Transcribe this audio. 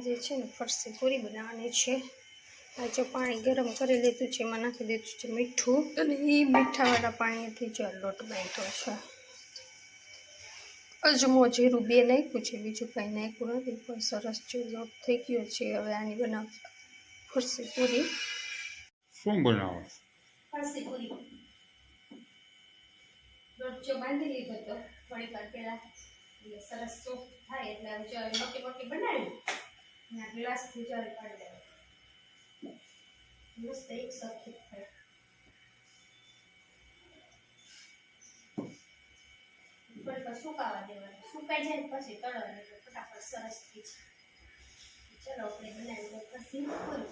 આજે છે ને ફરસી પૂરી બનાવવાની છે। આજે પાણી ગરમ કરી લીધું છે, એમાં નાખી દીધું છે મીઠું, અને એ મીઠાવાળા પાણીથી જો લોટ બાંધ્યો છે। અજમો જીરું બે નાખ્યું છે, બીજું કાંઈ નાખ્યું નથી, પણ સરસ જો લોટ થઈ ગયો છે। હવે આની બનાવશું ફરસી પૂરી। શું બનાવો? ફરસી પૂરી લોટ જો બાંધી લીધો તો થોડી વાર પહેલા, એટલે સરસ સોફ્ટ થાય એટલે હવે જો મોટી મોટી બનાવી અને ગ્લાસથી જળ કાઢી લેવા, મસ્ત એક સરખી થાય। થોડીક વાર સુકાવા દેવાનું, સુકાઈ જાય પછી તળવાની, એટલે ફટાફટ સરસ થઈ જાય। ચલો આપણે બનાવી દઈએ ફરસી પૂરી।